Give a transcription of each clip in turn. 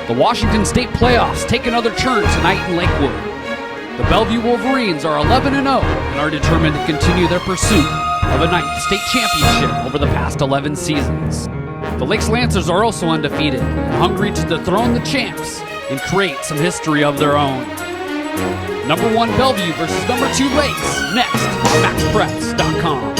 The Washington State playoffs take another turn tonight in Lakewood. The Bellevue Wolverines are 11-0 and are determined to continue their pursuit of a ninth state championship over the past 11 seasons. The Lakes Lancers are also undefeated and hungry to dethrone the champs and create some history of their own. Number 1 Bellevue versus number 2 Lakes, next on MaxPreps.com.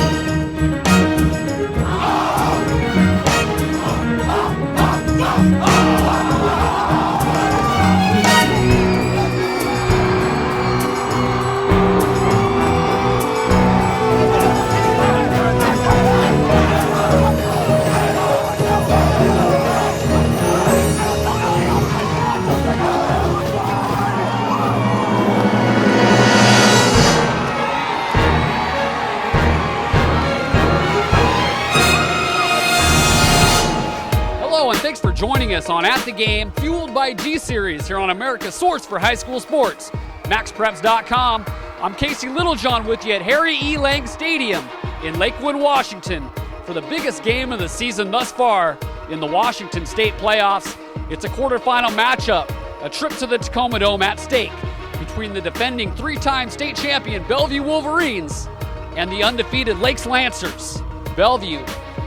Thanks for joining us on At the Game, fueled by G-Series here on America's source for high school sports, MaxPreps.com. I'm Casey Littlejohn with you at Harry E. Lang Stadium in Lakewood, Washington for the biggest game of the season thus far in the Washington State playoffs. It's a quarterfinal matchup, a trip to the Tacoma Dome at stake between the defending three-time state champion Bellevue Wolverines and the undefeated Lakes Lancers. Bellevue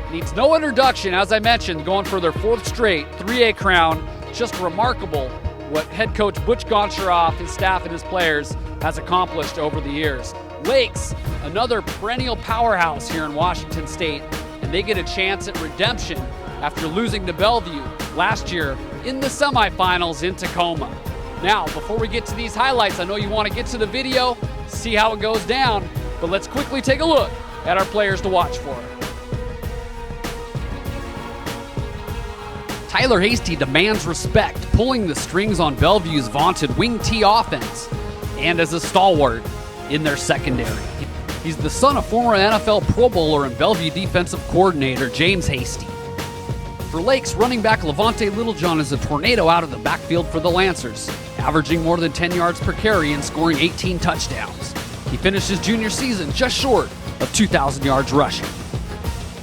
needs no introduction, as I mentioned, going for their 4th straight 3A crown. Just remarkable what head coach Butch Goncharoff, his staff, and his players has accomplished over the years. Lakes, another perennial powerhouse here in Washington State, and they get a chance at redemption after losing to Bellevue last year in the semifinals in Tacoma. Now, before we get to these highlights, I know you want to get to the video, see how it goes down, but let's quickly take a look at our players to watch for. Tyler Hasty demands respect, pulling the strings on Bellevue's vaunted wing T offense, and as a stalwart in their secondary. He's the son of former NFL Pro Bowler and Bellevue defensive coordinator James Hasty. For Lakes, running back Levante Littlejohn is a tornado out of the backfield for the Lancers, averaging more than 10 yards per carry and scoring 18 touchdowns. He finished his junior season just short of 2,000 yards rushing.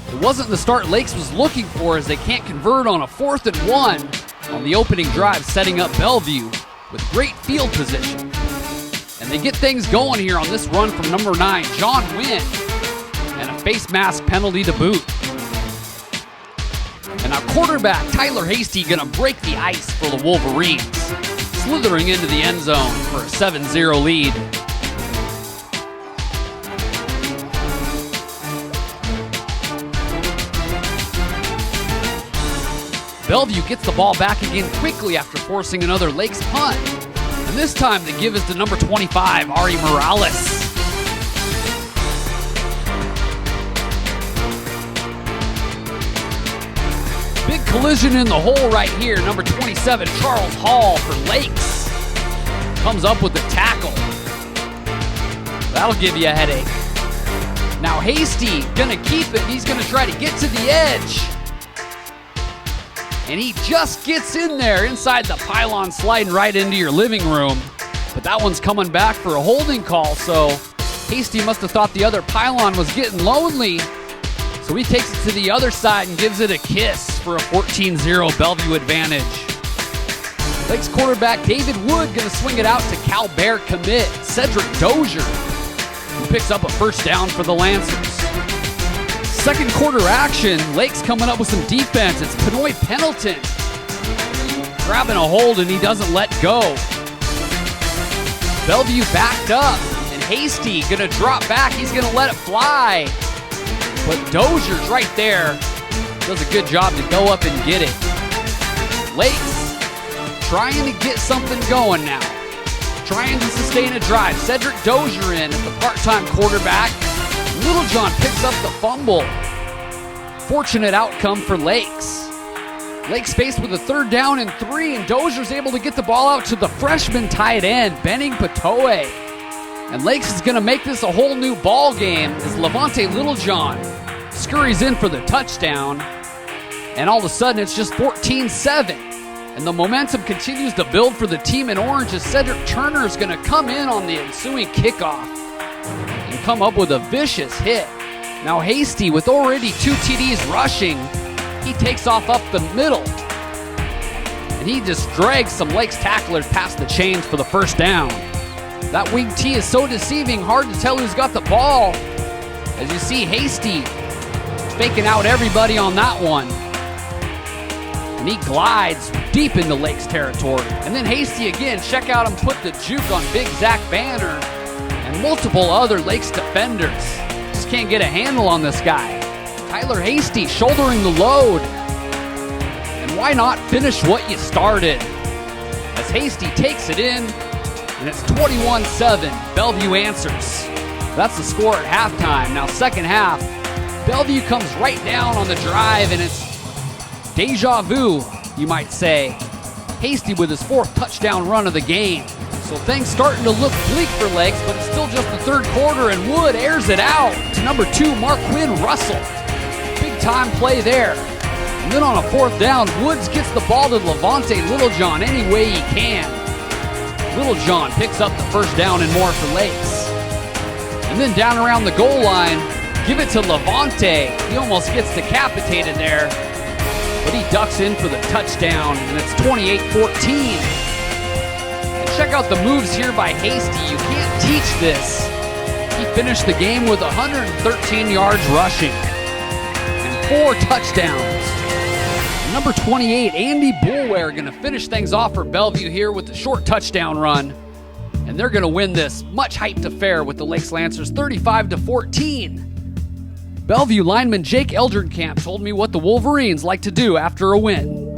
It wasn't the start Lakes was looking for, as they can't convert on a 4th and 1 on the opening drive, setting up Bellevue with great field position. And they get things going here on this run from number 9, John Wynn, and a face mask penalty to boot. And now quarterback Tyler Hasty gonna break the ice for the Wolverines, slithering into the end zone for a 7-0 lead. Bellevue gets the ball back again quickly after forcing another Lakes punt. And this time the give is to number 25, Ari Morales. Big collision in the hole right here. Number 27, Charles Hall for Lakes, comes up with the tackle. That'll give you a headache. Now Hasty gonna keep it. He's gonna try to get to the edge. And he just gets in there inside the pylon, sliding right into your living room. But that one's coming back for a holding call, so Hasty must have thought the other pylon was getting lonely. So he takes it to the other side and gives it a kiss for a 14-0 Bellevue advantage. Lakes quarterback David Wood going to swing it out to Cal Bear commit Cedric Dozier, who picks up a first down for the Lancers. Second quarter action, Lakes coming up with some defense. It's Pinoy Pendleton grabbing a hold, and he doesn't let go. Bellevue backed up, and Hasty gonna drop back. He's gonna let it fly. But Dozier's right there. Does a good job to go up and get it. Lakes trying to get something going now. Trying to sustain a drive. Cedric Dozier in as the part-time quarterback. Littlejohn picks up the fumble. Fortunate outcome for Lakes. Lakes faced with a 3rd down and 3, and Dozier's able to get the ball out to the freshman tight end, Benning Patoe. And Lakes is going to make this a whole new ball game as Levante Littlejohn scurries in for the touchdown. And all of a sudden, it's just 14-7. And the momentum continues to build for the team in orange as Cedric Turner is going to come in on the ensuing kickoff and come up with a vicious hit. Now Hasty, with already 2 TDs rushing, he takes off up the middle. and he just drags some Lakes tacklers past the chains for the first down. That wing T is so deceiving, hard to tell who's got the ball. As you see Hasty faking out everybody on that one. And he glides deep into Lakes territory. And then Hasty again, check out him put the juke on big Zach Banner and multiple other Lakes defenders. Just can't get a handle on this guy. Tyler Hasty shouldering the load. And why not finish what you started? As Hasty takes it in, and it's 21-7. Bellevue answers. That's the score at halftime. Now second half, Bellevue comes right down on the drive, and it's deja vu, you might say. Hasty with his 4th touchdown run of the game. So things starting to look bleak for Lakes, but it's still just the 3rd quarter, and Wood airs it out to number 2, Marquin Russell. Big time play there. And then on a 4th down, Woods gets the ball to Levante Littlejohn any way he can. Littlejohn picks up the 1st down and more for Lakes. And then down around the goal line, give it to Levante. He almost gets decapitated there, but he ducks in for the touchdown, and it's 28-14. And check out the moves here by Hasty. You can't teach this. He finished the game with 113 yards rushing and 4 touchdowns. Number 28, Andy Boulware, going to finish things off for Bellevue here with the short touchdown run. And they're going to win this much hyped affair with the Lakes Lancers 35-14. Bellevue lineman Jake Eldrenkamp told me what the Wolverines like to do after a win.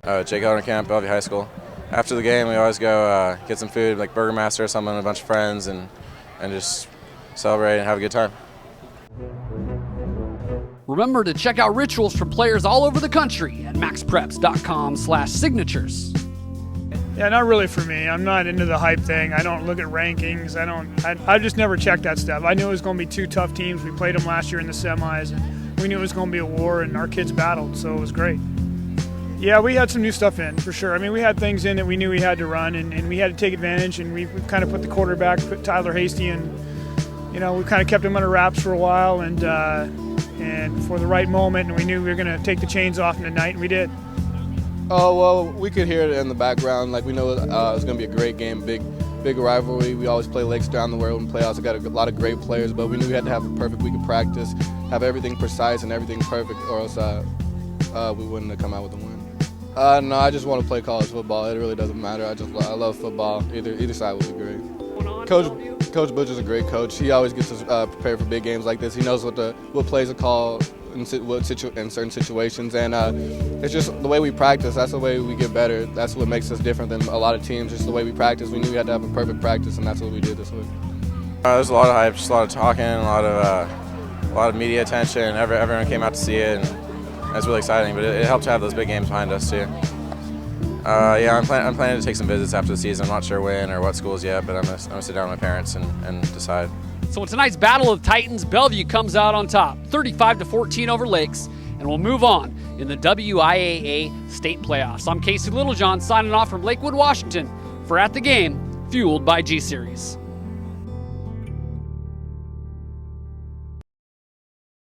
Jake Eldrenkamp, Bellevue High School. After the game, we always go get some food, like Burger Master or something, with a bunch of friends, and just celebrate and have a good time. Remember to check out rituals from players all over the country at maxpreps.com/signatures. Yeah, not really for me. I'm not into the hype thing. I don't look at rankings. I just never checked that stuff. I knew it was going to be 2 tough teams. We played them last year in the semis, and we knew it was going to be a war, and our kids battled, so it was great. Yeah, we had some new stuff in, for sure. I mean, we had things in that we knew we had to run, and we had to take advantage, and we kind of put the quarterback, put Tyler Hasty, and, we kind of kept him under wraps for a while, and for the right moment, and we knew we were going to take the chains off in the night, and we did. Oh, well, we could hear it in the background. Like, we know it's going to be a great game, big rivalry. We always play Lakes down the road in playoffs. We got a lot of great players, but we knew we had to have a perfect week of practice, have everything precise and everything perfect, or else we wouldn't have come out with a win. No, I just want to play college football. It really doesn't matter. I love football. Either side would be great. Coach Butcher's a great coach. He always gets us prepared for big games like this. He knows what plays to call in certain situations, and it's just the way we practice. That's the way we get better. That's what makes us different than a lot of teams. Just the way we practice. We knew we had to have a perfect practice, and that's what we did this week. There's a lot of hype, just a lot of talking, a lot of media attention. Everyone came out to see it, and it's really exciting. But it helped to have those big games behind us too. Yeah, I'm planning to take some visits after the season. I'm not sure when or what schools yet, but I'm gonna sit down with my parents and decide. So in tonight's Battle of Titans, Bellevue comes out on top, 35-14 over Lakes, and we'll move on in the WIAA state playoffs. I'm Casey Littlejohn signing off from Lakewood, Washington for At the Game, fueled by G-Series.